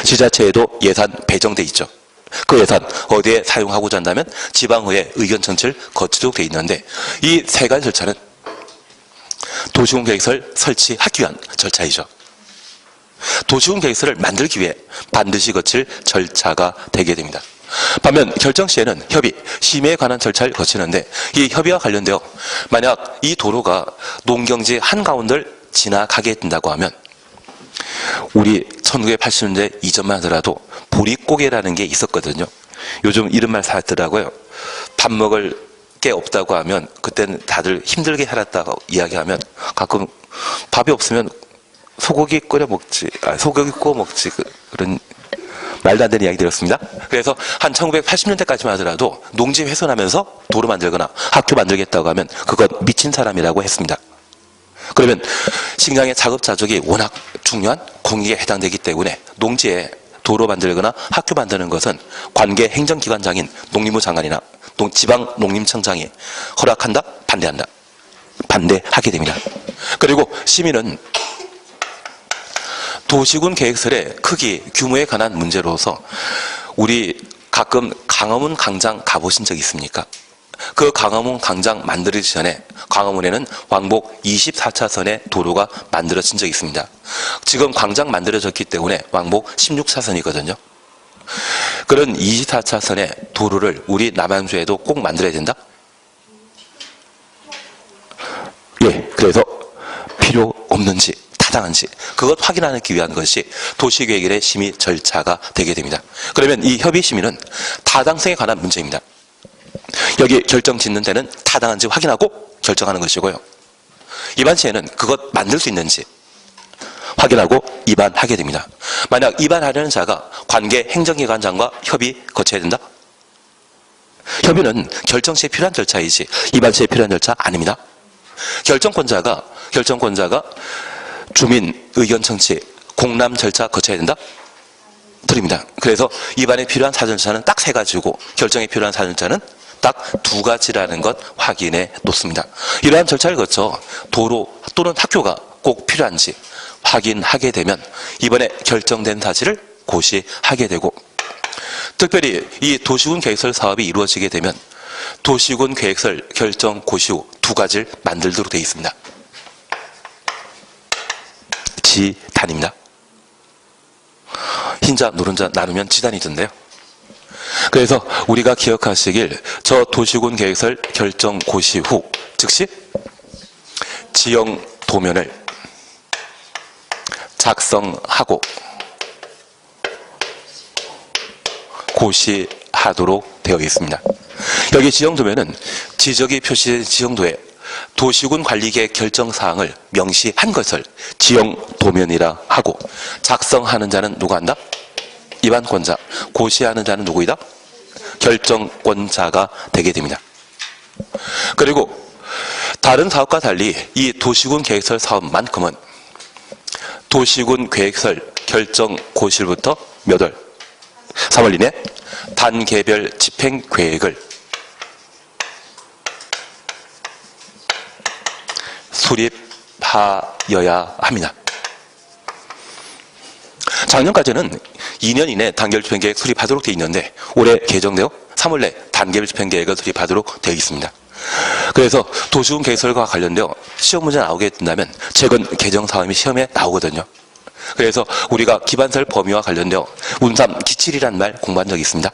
지자체에도 예산 배정돼 있죠. 그 예산 어디에 사용하고자 한다면 지방의회 의견 청취를 거치도록 되어 있는데 이 세 가지 절차는 도시군계획서를 설치하기 위한 절차이죠. 도시군계획서를 만들기 위해 반드시 거칠 절차가 되게 됩니다. 반면 결정 시에는 협의, 심의에 관한 절차를 거치는데 이 협의와 관련되어 만약 이 도로가 농경지 한가운데를 지나가게 된다고 하면 우리 1980년대 이전만 하더라도 보릿고개라는 게 있었거든요. 요즘 이런 말 사더라고요. 밥 먹을 게 없다고 하면 그때는 다들 힘들게 살았다고 이야기하면 가끔 밥이 없으면 소고기 끓여 먹지, 소고기 구워 먹지 그런 말도 안 되는 이야기 들었습니다. 그래서 한 1980년대까지만 하더라도 농지 훼손하면서 도로 만들거나 학교 만들겠다고 하면 그건 미친 사람이라고 했습니다. 그러면 식량의 자급자족이 워낙 중요한 공익에 해당되기 때문에 농지에 도로 만들거나 학교 만드는 것은 관계 행정기관장인 농림부 장관이나 지방농림청장이 허락한다? 반대한다? 반대하게 됩니다. 그리고 시민은 도시군 계획설의 크기, 규모에 관한 문제로서 우리 가끔 강화문 광장 가보신 적 있습니까? 그 강화문 광장 만들어지기 전에 광화문에는 왕복 24차선의 도로가 만들어진 적이 있습니다. 지금 광장 만들어졌기 때문에 왕복 16차선이거든요. 그런 24차선의 도로를 우리 남양주에도 꼭 만들어야 된다? 예, 그래서 필요 없는지 타당한지 그것 확인하기 위한 것이 도시계획의 심의 절차가 되게 됩니다. 그러면 이 협의 심의는 타당성에 관한 문제입니다. 여기 결정 짓는 데는 타당한지 확인하고 결정하는 것이고요. 입안 시에는 그것 만들 수 있는지 확인하고 입안하게 됩니다. 만약 입안하려는 자가 관계 행정기관장과 협의 거쳐야 된다? 협의는 결정 시에 필요한 절차이지 입안 시에 필요한 절차 아닙니다. 결정권자가 주민 의견 청취 공람 절차 거쳐야 된다? 드립니다. 그래서 입안에 필요한 사전절차는 딱 세 가지고 결정에 필요한 사전절차는 딱 두 가지라는 것 확인해 놓습니다. 이러한 절차를 거쳐 도로 또는 학교가 꼭 필요한지 확인하게 되면 이번에 결정된 사실을 고시하게 되고 특별히 이 도시군 계획설 사업이 이루어지게 되면 도시군 계획설 결정 고시 후 두 가지를 만들도록 되어 있습니다. 지단입니다. 흰자 노른자 나누면 지단이던데요. 그래서 우리가 기억하시길 저 도시군 계획설 결정 고시 후 즉시 지형 도면을 작성하고 고시하도록 되어 있습니다. 여기 지형 도면은 지적이 표시된 지형도에 도시군 관리계획 결정사항을 명시한 것을 지형 도면이라 하고 작성하는 자는 누가 한다? 입안권자, 고시하는 자는 누구이다? 결정권자가 되게 됩니다. 그리고 다른 사업과 달리 이 도시군 계획설 사업만큼은 도시군 계획설 결정 고시부터 몇 월? 3월 이내 단계별 집행 계획을 수립하여야 합니다. 작년까지는 2년 이내 단계별 집행계획 수립하도록 되어 있는데 올해 개정되어 3월 내 단계별 집행계획을 수립하도록 되어 있습니다. 그래서 도시군 계획설과 관련되어 시험 문제 나오게 된다면 최근 개정 사항이 시험에 나오거든요. 그래서 우리가 기반설 범위와 관련되어 운삼 기칠이라는 말 공부한 적이 있습니다.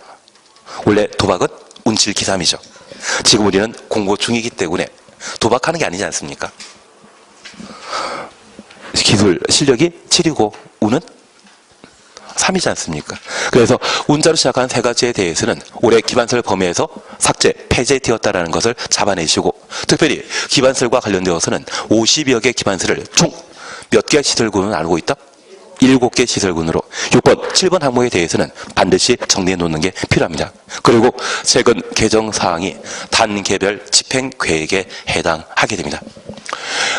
원래 도박은 운칠 기삼이죠. 지금 우리는 공부 중이기 때문에 도박하는 게 아니지 않습니까? 기술 실력이 7이고 운은 3이지 않습니까? 그래서 운자로 시작한 세 가지에 대해서는 올해 기반설 범위에서 삭제, 폐지되었다는 것을 잡아내시고 특별히 기반설과 관련되어서는 50여 개 기반설을 총 몇 개 시설군을 나누고 있다? 7개 시설군으로 6번, 7번 항목에 대해서는 반드시 정리해 놓는 게 필요합니다. 그리고 최근 개정 사항이 단계별 집행 계획에 해당하게 됩니다.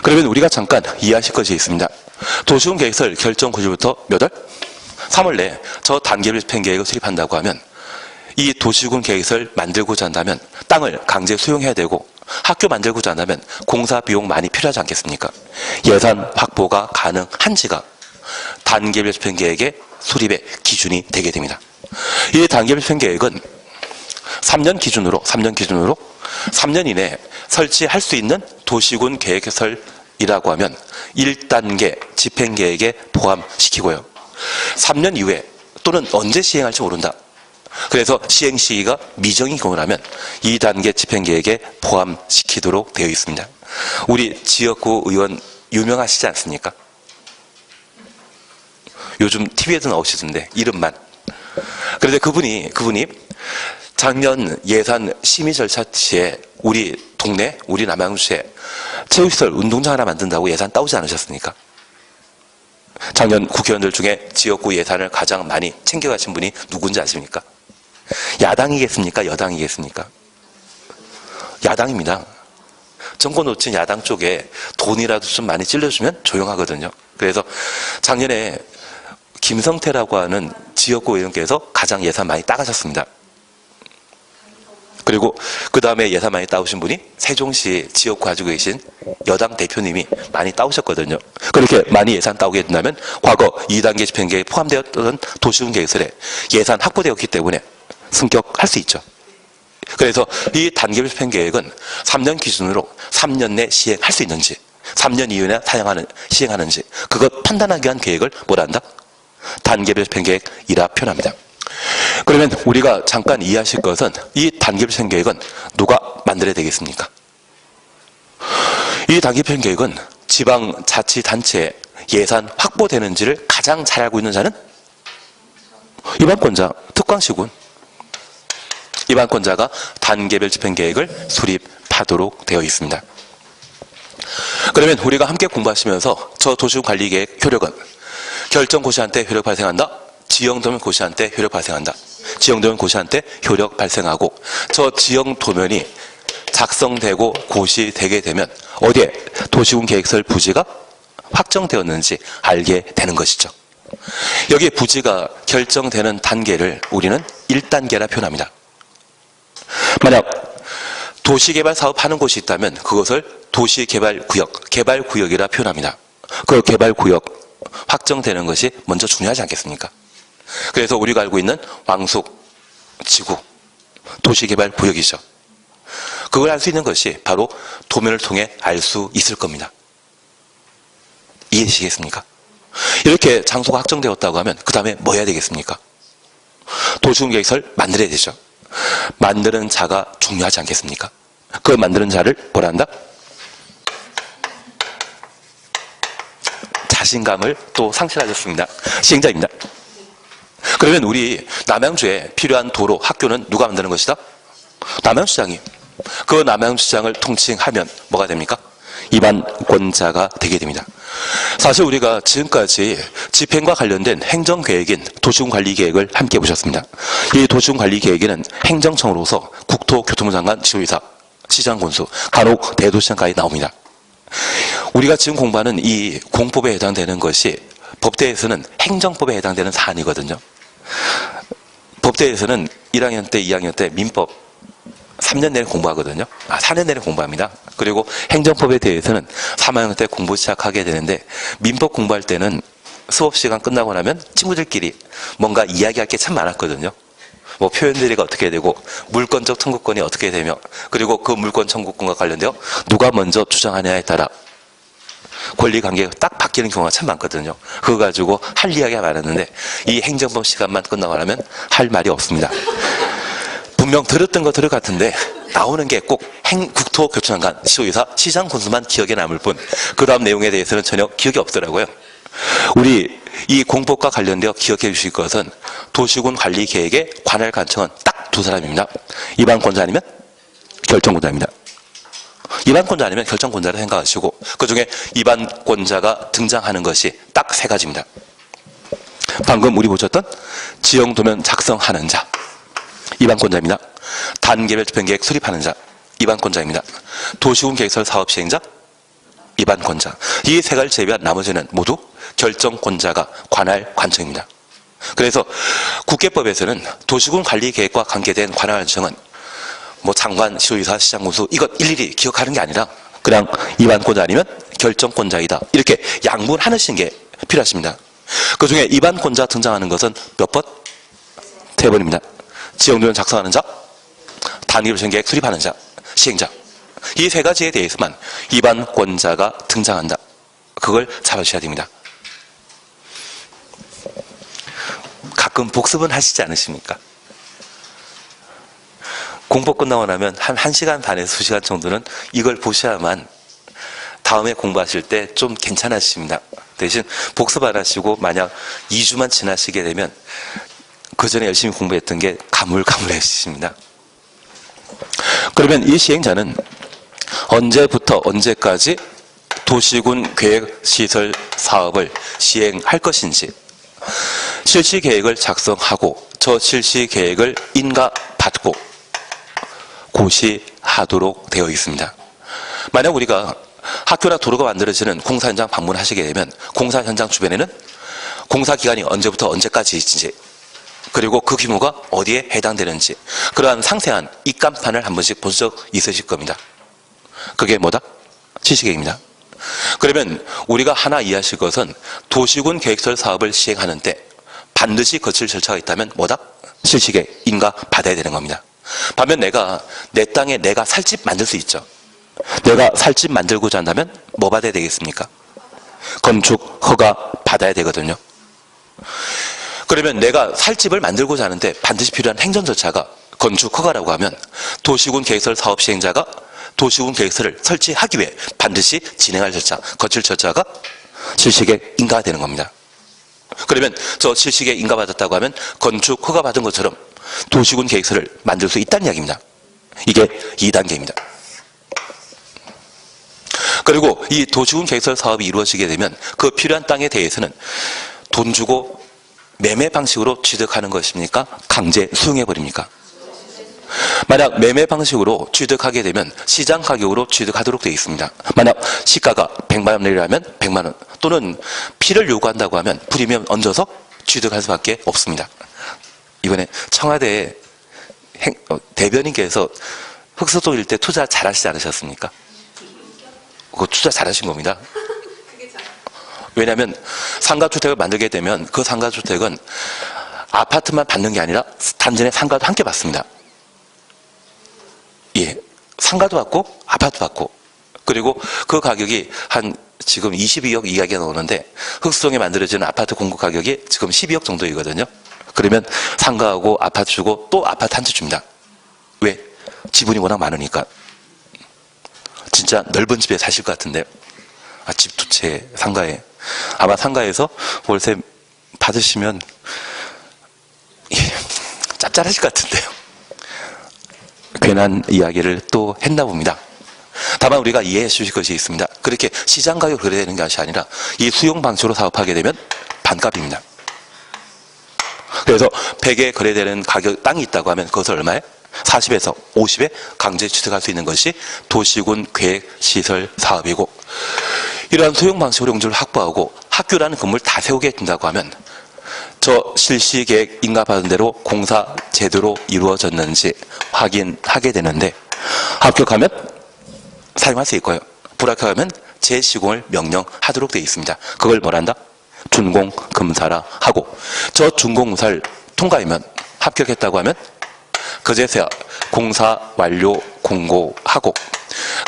그러면 우리가 잠깐 이해하실 것이 있습니다. 도시군 계획설 결정 고지부터 몇 월? 3월 내에 저 단계별 집행 계획을 수립한다고 하면 이 도시군 계획설 만들고자 한다면 땅을 강제 수용해야 되고 학교 만들고자 한다면 공사 비용 많이 필요하지 않겠습니까? 예산 확보가 가능한지가 단계별 집행계획의 수립의 기준이 되게 됩니다. 이 단계별 집행계획은 3년 기준으로 3년 이내에 설치할 수 있는 도시군 계획설이라고 하면 1단계 집행계획에 포함시키고요. 3년 이후에 또는 언제 시행할지 모른다. 그래서 시행 시기가 미정인 경우라면 2단계 집행계획에 포함시키도록 되어 있습니다. 우리 지역구 의원 유명하시지 않습니까? 요즘 TV에도 나오시던데 이름만. 그런데 그분이 작년 예산 심의 절차 시에 우리 동네, 우리 남양주에 체육시설 운동장 하나 만든다고 예산 따오지 않으셨습니까? 작년 국회의원들 중에 지역구 예산을 가장 많이 챙겨가신 분이 누군지 아십니까? 야당이겠습니까? 여당이겠습니까? 야당입니다. 정권 놓친 야당 쪽에 돈이라도 좀 많이 찔러주면 조용하거든요. 그래서 작년에 김성태라고 하는 지역구 의원께서 가장 예산 많이 따가셨습니다. 그리고 그 다음에 예산 많이 따오신 분이 세종시 지역구 가지고 계신 여당 대표님이 많이 따오셨거든요. 그렇게 많이 예산 따오게 된다면 과거 2단계 집행계획에 포함되었던 도시군 계획설에 예산 확보되었기 때문에 승격할 수 있죠. 그래서 이 단계별 집행계획은 3년 기준으로 3년 내 시행할 수 있는지 3년 이후에 시행하는지 그것 판단하기 위한 계획을 뭐라 한다? 단계별 집행계획이라 표현합니다. 그러면 우리가 잠깐 이해하실 것은 이 단계별 집행계획은 누가 만들어야 되겠습니까? 이 단계별 집행계획은 지방자치단체에 예산 확보되는지를 가장 잘 알고 있는 자는 입안권자, 특광시군. 입안권자가 단계별 집행계획을 수립하도록 되어 있습니다. 그러면 우리가 함께 공부하시면서 저 도시군 관리계획 효력은 결정고시한 때 효력 발생한다. 지형도면 고시한 때 효력 발생한다. 지형도면 고시한 때 효력 발생하고 저 지형도면이 작성되고 고시되게 되면 어디에 도시군 계획설 부지가 확정되었는지 알게 되는 것이죠. 여기 부지가 결정되는 단계를 우리는 1단계라 표현합니다. 만약 도시개발 사업하는 곳이 있다면 그것을 도시개발구역, 개발구역이라 표현합니다. 그 개발구역 확정되는 것이 먼저 중요하지 않겠습니까? 그래서 우리가 알고 있는 왕숙, 지구, 도시개발구역이죠. 그걸 알 수 있는 것이 바로 도면을 통해 알 수 있을 겁니다. 이해하시겠습니까? 이렇게 장소가 확정되었다고 하면 그 다음에 뭐 해야 되겠습니까? 도시군계획설 만들어야 되죠. 만드는 자가 중요하지 않겠습니까? 그 만드는 자를 뭐라 한다? 자신감을 또 상실하셨습니다. 시행자입니다. 그러면 우리 남양주에 필요한 도로, 학교는 누가 만드는 것이다? 남양주시장이. 그 남양주시장을 통칭하면 뭐가 됩니까? 입안권자가 되게 됩니다. 사실 우리가 지금까지 집행과 관련된 행정계획인 도시군관리계획을 함께 보셨습니다. 이 도시군관리계획에는 행정청으로서 국토교통부 장관, 지도이사, 시장군수, 간혹 대도시장까지 나옵니다. 우리가 지금 공부하는 이 공법에 해당되는 것이 법대에서는 행정법에 해당되는 사안이거든요. 법대에서는 1학년 때, 2학년 때 민법 3년 내내 공부하거든요. 4년 내내 공부합니다. 그리고 행정법에 대해서는 3학년 때 공부 시작하게 되는데 민법 공부할 때는 수업 시간 끝나고 나면 친구들끼리 뭔가 이야기할 게 참 많았거든요. 뭐 표현들이가 어떻게 되고 물권적 청구권이 어떻게 되며 그리고 그 물권 청구권과 관련되어 누가 먼저 주장하냐에 따라 권리관계가 딱 바뀌는 경우가 참 많거든요. 그거 가지고 할 이야기가 많았는데 이 행정법 시간만 끝나고 나면 할 말이 없습니다. 분명 들었던 거 들을 것 같은데 나오는 게 꼭 국토교통장관, 시도지사, 시장 군수만 기억에 남을 뿐 그 다음 내용에 대해서는 전혀 기억이 없더라고요. 우리 이 공법과 관련되어 기억해 주실 것은 도시군 관리 계획의 관할 관청은 딱 두 사람입니다. 입안권자 아니면 결정권자입니다. 입안권자 아니면 결정권자를 생각하시고 그 중에 입안권자가 등장하는 것이 딱 세 가지입니다. 방금 우리 보셨던 지형도면 작성하는 자, 입안권자입니다. 단계별 집행계획 수립하는 자, 입안권자입니다. 도시군 계획설 사업 시행자, 입안권자. 이 세 가지를 제외한 나머지는 모두 결정권자가 관할 관청입니다. 그래서 국계법에서는 도시군 관리 계획과 관계된 관할 관청은 뭐 장관, 시도지사, 시장군수 이것 일일이 기억하는 게 아니라 그냥 입안권자 아니면 결정권자이다. 이렇게 양분하시는 게 필요하십니다. 그 중에 입안권자 등장하는 것은 몇 번? 세 번입니다. 지형도면 작성하는 자, 단계별 집행계획 수립하는 자, 시행자. 이 세 가지에 대해서만 입안권자가 등장한다. 그걸 잡아주셔야 됩니다. 가끔 복습은 하시지 않으십니까? 공부 끝나고 나면 한 1시간 반에서 2시간 정도는 이걸 보셔야만 다음에 공부하실 때 좀 괜찮아지십니다. 대신 복습 안 하시고 만약 2주만 지나시게 되면 그 전에 열심히 공부했던 게 가물가물해지십니다. 그러면 이 시행자는 언제부터 언제까지 도시군 계획시설 사업을 시행할 것인지 실시계획을 작성하고 저 실시계획을 인가받고 고시하도록 되어 있습니다. 만약 우리가 학교나 도로가 만들어지는 공사 현장 방문하시게 되면 공사 현장 주변에는 공사 기간이 언제부터 언제까지인지 그리고 그 규모가 어디에 해당되는지 그러한 상세한 입간판을 한 번씩 본 적 있으실 겁니다. 그게 뭐다? 실시계획입니다. 그러면 우리가 하나 이해하실 것은 도시군 계획설 사업을 시행하는 때 반드시 거칠 절차가 있다면 뭐다? 실시계획, 인가받아야 되는 겁니다. 반면 내가 내 땅에 내가 살 집 만들 수 있죠. 내가 살 집 만들고자 한다면 뭐 받아야 되겠습니까? 건축 허가 받아야 되거든요. 그러면 내가 살 집을 만들고자 하는데 반드시 필요한 행정 절차가 건축 허가라고 하면 도시군 계획설 사업 시행자가 도시군 계획서를 설치하기 위해 반드시 진행할 절차, 거칠 절차가 실시계획 인가가 되는 겁니다. 그러면 저 실시계획 인가받았다고 하면 건축 허가 받은 것처럼 도시군 계획서를 만들 수 있다는 이야기입니다. 이게 2단계입니다. 그리고 이 도시군 계획설 사업이 이루어지게 되면 그 필요한 땅에 대해서는 돈 주고 매매 방식으로 취득하는 것입니까? 강제 수용해버립니까? 만약 매매 방식으로 취득하게 되면 시장 가격으로 취득하도록 되어 있습니다. 만약 시가가 100만 원이라면 100만 원 또는 피를 요구한다고 하면 프리미엄 얹어서 취득할 수밖에 없습니다. 이번에 청와대 대변인께서 흑수동 일대 투자 잘하시지 않으셨습니까? 그거 투자 잘하신 겁니다. 왜냐하면 상가주택을 만들게 되면 그 상가주택은 아파트만 받는 게 아니라 단지 내 상가도 함께 받습니다. 예, 상가도 받고 아파트 받고 그리고 그 가격이 한 지금 22억 이야기가 나오는데 흑수동에 만들어지는 아파트 공급 가격이 지금 12억 정도이거든요. 그러면 상가하고 아파트 주고 또 아파트 한 채 줍니다. 왜? 지분이 워낙 많으니까. 진짜 넓은 집에 사실 것 같은데요. 집 두 채 상가에. 아마 상가에서 월세 받으시면 짭짤하실 것 같은데요. 괜한 이야기를 또 했나 봅니다. 다만 우리가 이해해 주실 것이 있습니다. 그렇게 시장 가격으로 거래되는 것이 아니라 이 수용 방식으로 사업하게 되면 반값입니다. 그래서 100에 거래되는 가격 땅이 있다고 하면 그것을 얼마에? 40에서 50에 강제 취득할 수 있는 것이 도시군 계획시설 사업이고 이러한 소형 방식으로 용적을 확보하고 학교라는 건물 다 세우게 된다고 하면 저 실시계획 인가받은 대로 공사 제대로 이루어졌는지 확인하게 되는데 합격하면 사용할 수 있고요. 불합격하면 재시공을 명령하도록 되어 있습니다. 그걸 뭐란다? 준공 검사라 하고, 저 준공 검사를 통과하면, 합격했다고 하면 그제서야 공사 완료 공고하고,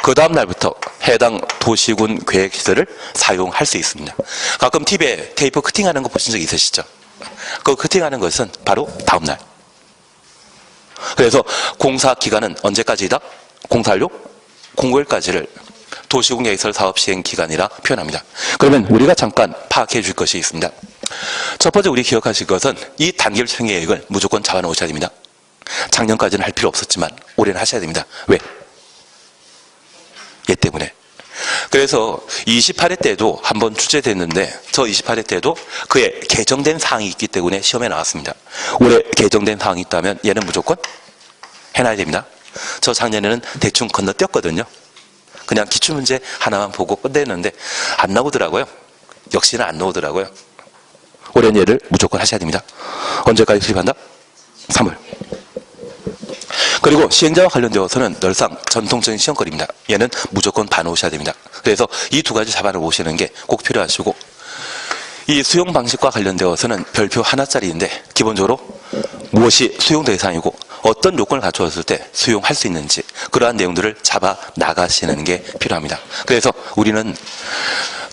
그 다음 날부터 해당 도시군 계획시설을 사용할 수 있습니다. 가끔 TV에 테이프 커팅하는 거 보신 적 있으시죠? 그 커팅하는 것은 바로 다음 날. 그래서 공사 기간은 언제까지이다? 공사 완료 공고일까지를 도시군 계획시설 사업 시행 기간이라 표현합니다. 그러면 우리가 잠깐 파악해 줄 것이 있습니다. 첫 번째 우리 기억하실 것은 이 단기별 집행 계획을 무조건 잡아놓으셔야 됩니다. 작년까지는 할 필요 없었지만 올해는 하셔야 됩니다. 왜? 얘 때문에. 그래서 28회 때도 한번 출제됐는데, 저 28회 때도 그에 개정된 사항이 있기 때문에 시험에 나왔습니다. 올해 개정된 사항이 있다면 얘는 무조건 해놔야 됩니다. 저 작년에는 대충 건너뛰었거든요. 그냥 기출문제 하나만 보고 끝냈는데 안 나오더라고요. 역시나 안 나오더라고요. 올해는 얘를 무조건 하셔야 됩니다. 언제까지 수립한다? 3월. 그리고 시행자와 관련되어서는 늘상 전통적인 시험거리입니다. 얘는 무조건 봐놓으셔야 됩니다. 그래서 이 두 가지 잡아놓으시는 게 꼭 필요하시고, 이 수용 방식과 관련되어서는 별표 하나짜리인데 기본적으로 무엇이 수용 대상이고 어떤 요건을 갖추었을 때 수용할 수 있는지, 그러한 내용들을 잡아 나가시는 게 필요합니다. 그래서 우리는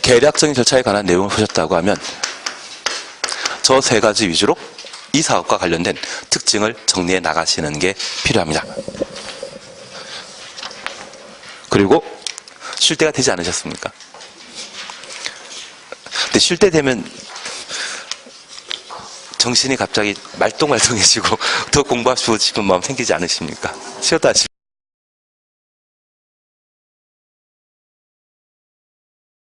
계략적인 절차에 관한 내용을 보셨다고 하면 저 세 가지 위주로 이 사업과 관련된 특징을 정리해 나가시는 게 필요합니다. 그리고 쉴 때가 되지 않으셨습니까? 근데 쉴 때 되면 정신이 갑자기 말똥말똥해지고 더 공부하고 싶은 마음 생기지 않으십니까? 쉬었다 하시면